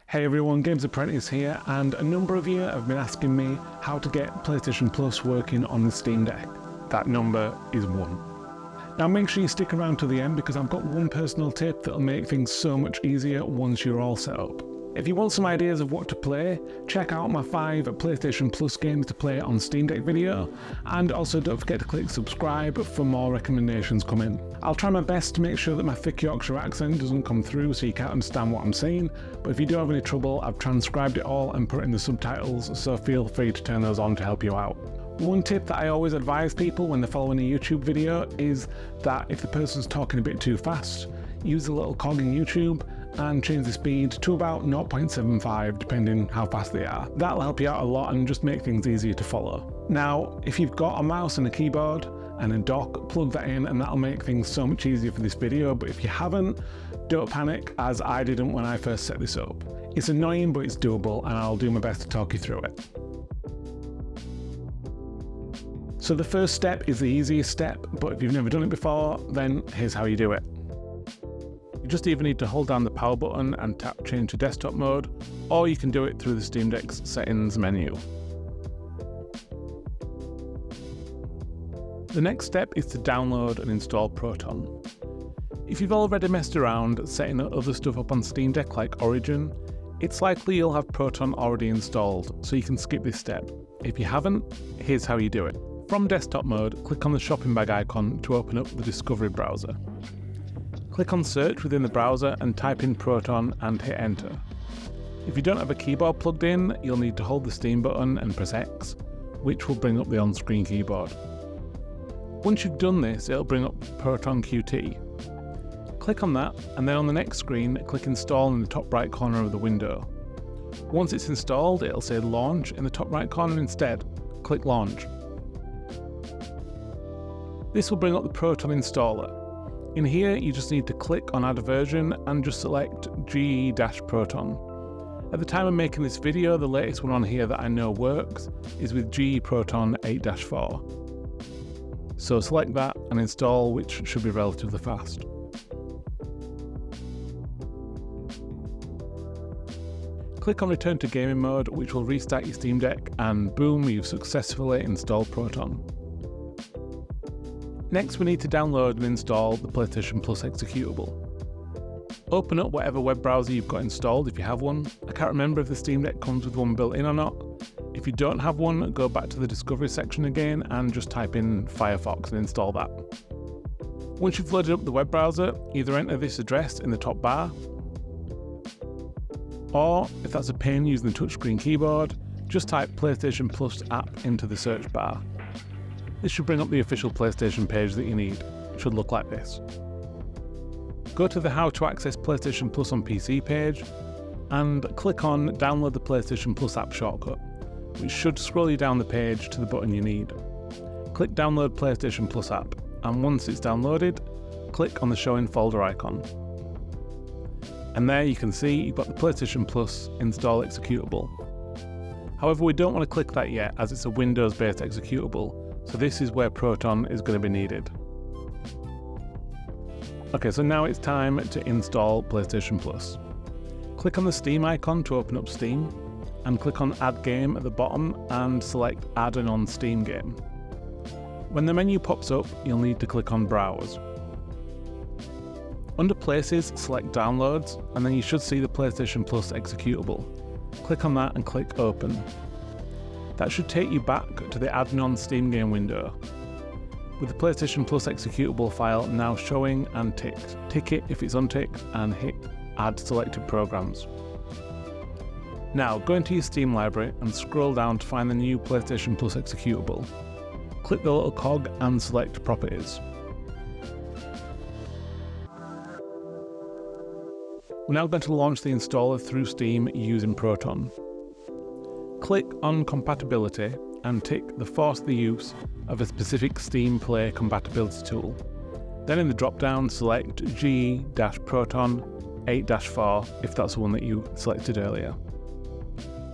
Hey everyone, Games Apprentice here, and a number of you have been asking me how to get PlayStation Plus working on the Steam Deck. That number is 1. Now make sure you stick around to the end because I've got one personal tip that'll make things so much easier once you're all set up. If you want some ideas of what to play, check out my 5 PlayStation Plus games to play on Steam Deck video, and also don't forget to click subscribe for more recommendations coming. I'll try my best to make sure that my thick Yorkshire accent doesn't come through so you can't understand what I'm saying, but if you do have any trouble, I've transcribed it all and put in the subtitles, so feel free to turn those on to help you out. One tip that I always advise people when they're following a YouTube video is that if the person's talking a bit too fast, use the little cog in YouTube and change the speed to about 0.75 depending how fast they are. That'll help you out a lot and just make things easier to follow. Now, if you've got a mouse and a keyboard and a dock, plug that in and that'll make things so much easier for this video, but if you haven't, don't panic as I didn't when I first set this up. It's annoying but it's doable and I'll do my best to talk you through it. So the first step is the easiest step, but if you've never done it before, then here's how you do it. You just either need to hold down the power button and tap change to desktop mode, or you can do it through the Steam Deck's settings menu. The next step is to download and install Proton. If you've already messed around setting other stuff up on Steam Deck like Origin, it's likely you'll have Proton already installed, so you can skip this step. If you haven't, here's how you do it. From desktop mode, click on the shopping bag icon to open up the Discovery browser. Click on search within the browser and type in Proton and hit enter. If you don't have a keyboard plugged in, you'll need to hold the Steam button and press X, which will bring up the on-screen keyboard. Once you've done this, it'll bring up Proton Qt. Click on that, and then on the next screen, click Install in the top right corner of the window. Once it's installed, it'll say Launch in the top right corner instead. Click Launch. This will bring up the Proton installer. In here, you just need to click on Add a Version and just select GE-Proton. At the time of making this video, the latest one on here that I know works is with GE Proton 8-4. So select that and install, which should be relatively fast. Click on Return to Gaming Mode, which will restart your Steam Deck, and boom, you've successfully installed Proton. Next, we need to download and install the PlayStation Plus executable. Open up whatever web browser you've got installed if you have one. I can't remember if the Steam Deck comes with one built in or not. If you don't have one, go back to the Discovery section again and just type in Firefox and install that. Once you've loaded up the web browser, either enter this address in the top bar, or if that's a pain using the touchscreen keyboard, just type PlayStation Plus app into the search bar. This should bring up the official PlayStation page that you need. It should look like this. Go to the How to Access PlayStation Plus on PC page and click on Download the PlayStation Plus app shortcut, which should scroll you down the page to the button you need. Click Download PlayStation Plus app, and once it's downloaded, click on the Show in Folder icon. And there you can see you've got the PlayStation Plus install executable. However, we don't want to click that yet as it's a Windows-based executable, so this is where Proton is going to be needed. Okay, so now it's time to install PlayStation Plus. Click on the Steam icon to open up Steam, and click on Add Game at the bottom and select Add an on-Steam game. When the menu pops up, you'll need to click on Browse. Under Places, select Downloads, and then you should see the PlayStation Plus executable. Click on that and click Open. That should take you back to the Add an on-Steam game window. With the PlayStation Plus executable file now showing and ticked, tick it if it's unticked and hit Add Selected Programs. Now go into your Steam library and scroll down to find the new PlayStation Plus executable. Click the little cog and select Properties. We're now going to launch the installer through Steam using Proton. Click on Compatibility and tick the Force the use of a specific Steam Play compatibility tool. Then in the drop-down, select GE-Proton 8-4 if that's the one that you selected earlier.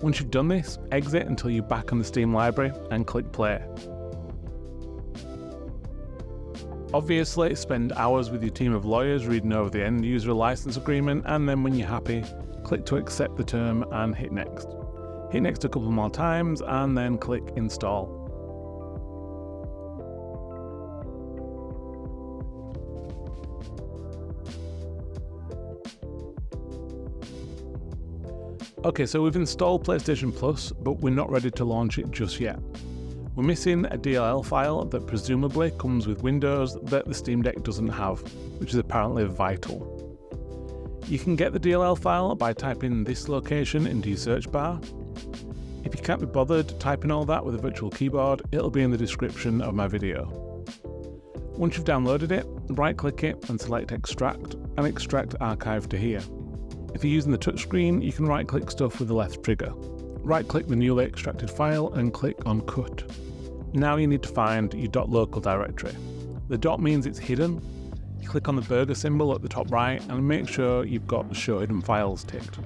Once you've done this, exit until you're back on the Steam library and click Play. Obviously, spend hours with your team of lawyers reading over the end user license agreement, and then when you're happy, click click to accept the term and hit next. Hit next a couple more times and then click install. Okay, so we've installed PlayStation Plus, but we're not ready to launch it just yet. We're missing a DLL file that presumably comes with Windows that the Steam Deck doesn't have, which is apparently vital. You can get the DLL file by typing this location into your search bar. If you can't be bothered typing all that with a virtual keyboard, it'll be in the description of my video. Once you've downloaded it, right-click it and select Extract, and extract archive to here. If you're using the touchscreen, you can right-click stuff with the left trigger. Right-click the newly extracted file and click on Cut. Now you need to find your .local directory. The dot means it's hidden. You click on the burger symbol at the top right and make sure you've got the Show Hidden Files ticked.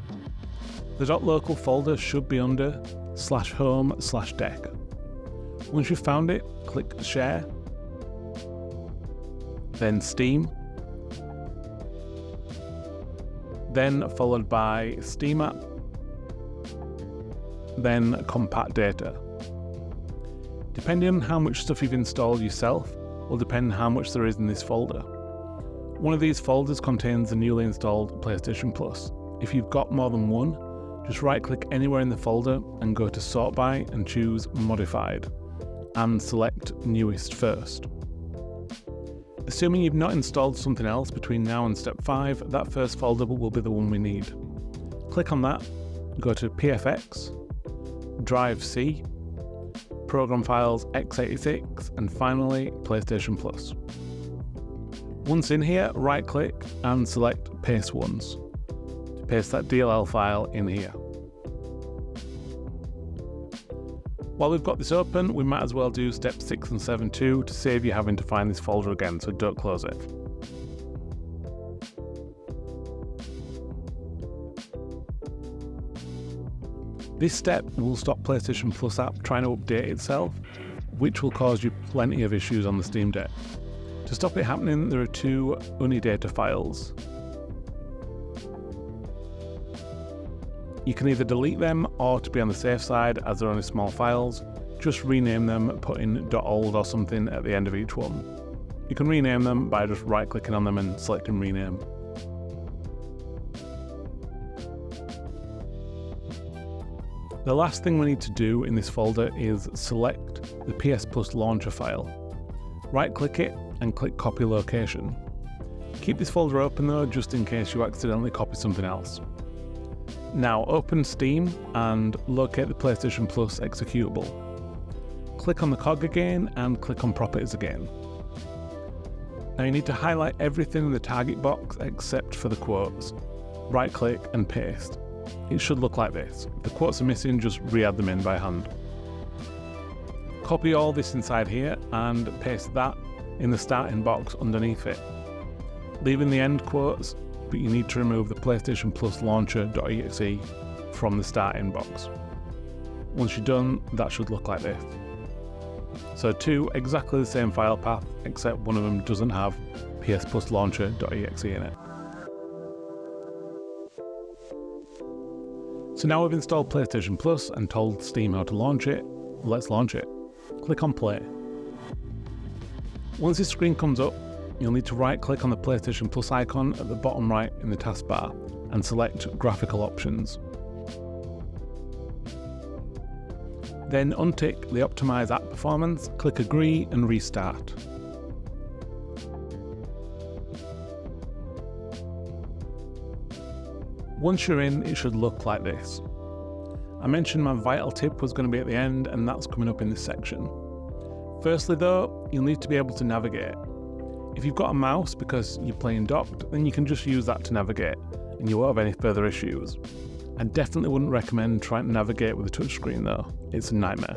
The .local folder should be under /home/deck. Once you've found it, click Share, then Steam, then followed by Steam app, then Compact Data. Depending on how much stuff you've installed yourself will depend on how much there is in this folder. One of these folders contains the newly installed PlayStation Plus. If you've got more than one, just right-click anywhere in the folder and go to Sort By and choose Modified, and select Newest first. Assuming you've not installed something else between now and step 5, that first folder will be the one we need. Click on that, go to PFX, Drive C, Program Files x86, and finally PlayStation Plus. Once in here, right-click and select Paste Once to paste that DLL file in here. While we've got this open, we might as well do steps 6 and 7 too to save you having to find this folder again, so don't close it. This step will stop PlayStation Plus app trying to update itself, which will cause you plenty of issues on the Steam Deck. To stop it happening, there are 2 Unidater files. You can either delete them, or to be on the safe side, as they're only small files, just rename them, put in .old or something at the end of each one. You can rename them by just right-clicking on them and selecting rename. The last thing we need to do in this folder is select the PSPlus launcher file. Right-click it and click Copy Location. Keep this folder open though, just in case you accidentally copy something else. Now open Steam and locate the PlayStation Plus executable. Click on the cog again and click on Properties again. Now you need to highlight everything in the target box except for the quotes. Right click and paste. It should look like this. If the quotes are missing, just re-add them in by hand. Copy all this inside here and paste that in the starting box underneath it. Leaving the end quotes, but you need to remove the PlayStation Plus launcher.exe from the starting box. Once you're done, that should look like this. So 2 exactly the same file path, except one of them doesn't have PSPlus launcher.exe in it. So now we've installed PlayStation Plus and told Steam how to launch it, let's launch it. Click on play. Once this screen comes up, you'll need to right-click on the PlayStation Plus icon at the bottom right in the taskbar and select Graphical Options. Then untick the Optimize App Performance, click Agree and Restart. Once you're in, it should look like this. I mentioned my vital tip was going to be at the end, and that's coming up in this section. Firstly though, you'll need to be able to navigate. If you've got a mouse because you're playing docked, then you can just use that to navigate, and you won't have any further issues. I definitely wouldn't recommend trying to navigate with a touchscreen though, it's a nightmare.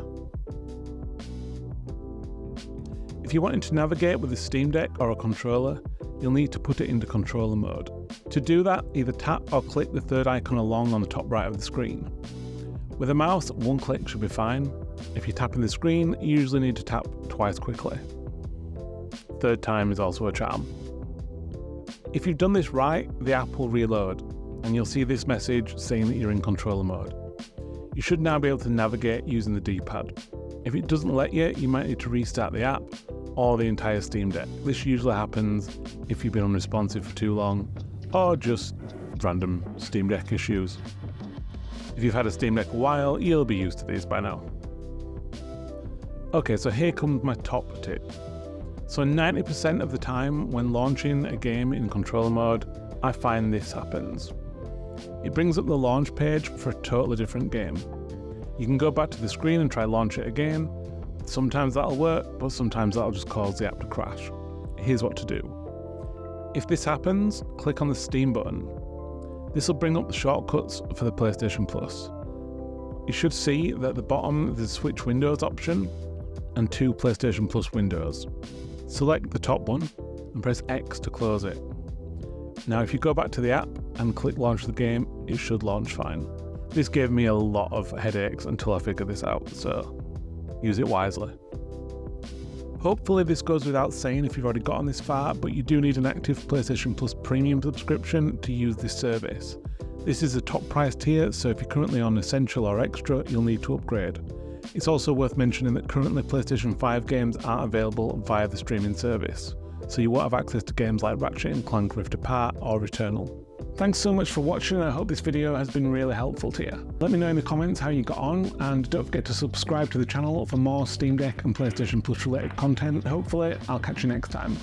If you're wanting to navigate with a Steam Deck or a controller, you'll need to put it into controller mode. To do that, either tap or click the third icon along on the top right of the screen. With a mouse, one click should be fine. If you're tapping the screen, you usually need to tap twice quickly. Third time is also a charm. If you've done this right, the app will reload. and you'll see this message saying that you're in controller mode. You should now be able to navigate using the D-pad. If it doesn't let you, you might need to restart the app or the entire Steam Deck. This usually happens if you've been unresponsive for too long, or just random Steam Deck issues. If you've had a Steam Deck a while, you'll be used to these by now. Okay, so here comes my top tip. So 90% of the time when launching a game in controller mode, I find this happens. It brings up the launch page for a totally different game. You can go back to the screen and try launch it again. Sometimes that'll work, but sometimes that'll just cause the app to crash. Here's what to do. If this happens, click on the Steam button. This will bring up the shortcuts for the PlayStation Plus. You should see that at the bottom there's a Switch Windows option and 2 PlayStation Plus windows. Select the top one and press X to close it. Now if you go back to the app and click launch the game, it should launch fine. This gave me a lot of headaches until I figured this out, so use it wisely. Hopefully this goes without saying if you've already gotten this far, but you do need an active PlayStation Plus Premium subscription to use this service. This is a top price tier, so if you're currently on Essential or Extra, you'll need to upgrade. It's also worth mentioning that currently PlayStation 5 games aren't available via the streaming service, so you won't have access to games like Ratchet & Clank Rift Apart or Returnal. Thanks so much for watching. I hope this video has been really helpful to you. Let me know in the comments how you got on, and don't forget to subscribe to the channel for more Steam Deck and PlayStation Plus related content. Hopefully, I'll catch you next time.